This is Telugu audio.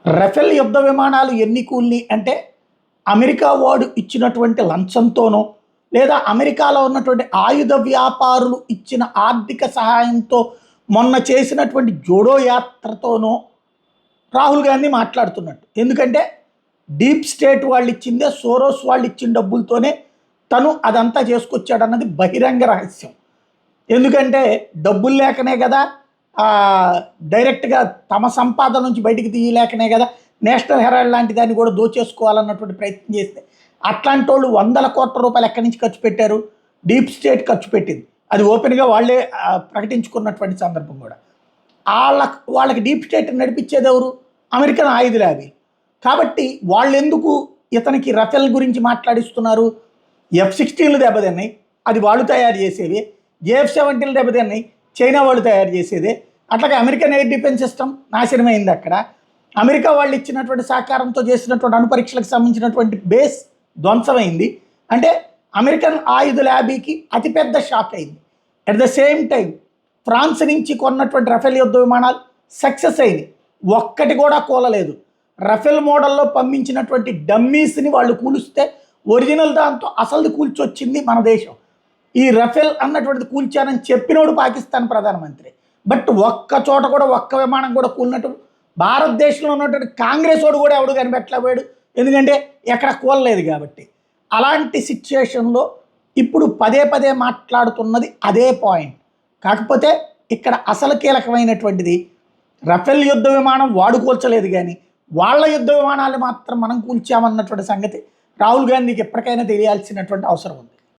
రఫేల్ యుద్ధ విమానాలు ఎన్ని కూలినాయి అంటే అమెరికా వాడు ఇచ్చినటువంటి లంచంతోనో లేదా అమెరికాలో ఉన్నటువంటి ఆయుధ వ్యాపారులు ఇచ్చిన ఆర్థిక సహాయంతో మొన్న చేసినటువంటి జోడో యాత్రతోనో రాహుల్ గాంధీ మాట్లాడుతున్నట్టు. ఎందుకంటే డీప్ స్టేట్ వాళ్ళు ఇచ్చిందే, సోరోస్ వాళ్ళు ఇచ్చిన డబ్బులతోనే తను అదంతా చేసుకొచ్చాడన్నది బహిరంగ రహస్యం. ఎందుకంటే డబ్బులు లేకనే కదా, డైరెక్ట్గా తమ సంపాదన నుంచి బయటికి తీయలేకనే కదా నేషనల్ హెరాల్డ్ లాంటి దాన్ని కూడా దోచేసుకోవాలన్నటువంటి ప్రయత్నం చేస్తే అట్లాంటి వాళ్ళు ₹100 కోట్ల ఎక్కడి నుంచి ఖర్చు పెట్టారు? డీప్ స్టేట్ ఖర్చు పెట్టింది. అది ఓపెన్గా వాళ్ళే ప్రకటించుకున్నటువంటి సందర్భం కూడా. వాళ్ళకి డీప్ స్టేట్ నడిపించేది ఎవరు? అమెరికన్ ఆయుధ ల్యాబీ. కాబట్టి వాళ్ళు ఎందుకు ఇతనికి రఫేల్ గురించి మాట్లాడిస్తున్నారు? F-16లు దెబ్బతిన్నాయి, అది వాళ్ళు తయారు చేసేవి. JF-17లు దెబ్బతిన్నాయి, చైనా వాళ్ళు తయారు చేసేదే. అట్లాగే అమెరికన్ ఎయిర్ డిఫెన్స్ సిస్టమ్ నాశనమైంది. అక్కడ అమెరికా వాళ్ళు ఇచ్చినటువంటి సహకారంతో చేసినటువంటి అణుపరీక్షలకు సంబంధించినటువంటి బేస్ ధ్వంసమైంది. అంటే అమెరికన్ ఆయుధ ల్యాబీకి అతిపెద్ద షాక్ అయింది. At the same time France నుంచి కొన్నటువంటి రఫేల్ యుద్ధ విమానాలు సక్సెస్ అయింది, ఒక్కటి కూడా కూలలేదు. రఫేల్ మోడల్లో పంపించినటువంటి డమ్మీస్ని వాళ్ళు కూలిస్తే ఒరిజినల్ దాంతో అసలు కూల్చొచ్చింది మన దేశం. ఈ రఫేల్ అన్నటువంటిది కూల్చానని చెప్పినోడు పాకిస్తాన్ ప్రధానమంత్రి. బట్ ఒక్క చోట కూడా ఒక్క విమానం కూడా కూలినట్టు భారతదేశంలో ఉన్నటువంటి కాంగ్రెస్ వాడు కూడా ఎవడు కనిపెట్టలేకపోయాడు. ఎందుకంటే ఎక్కడ కూలలేదు కాబట్టి. అలాంటి సిచ్యుయేషన్లో ఇప్పుడు పదే పదే మాట్లాడుతున్నది అదే పాయింట్. కాకపోతే ఇక్కడ అసలు కీలకమైనటువంటిది రఫేల్ యుద్ధ విమానం వాడు కూల్చలేదు, కానీ వాళ్ళ యుద్ధ విమానాలు మాత్రం మనం కూల్చామన్నటువంటి సంగతి రాహుల్ గాంధీకి ఎప్పటికైనా తెలియాల్సినటువంటి అవసరం ఉంది.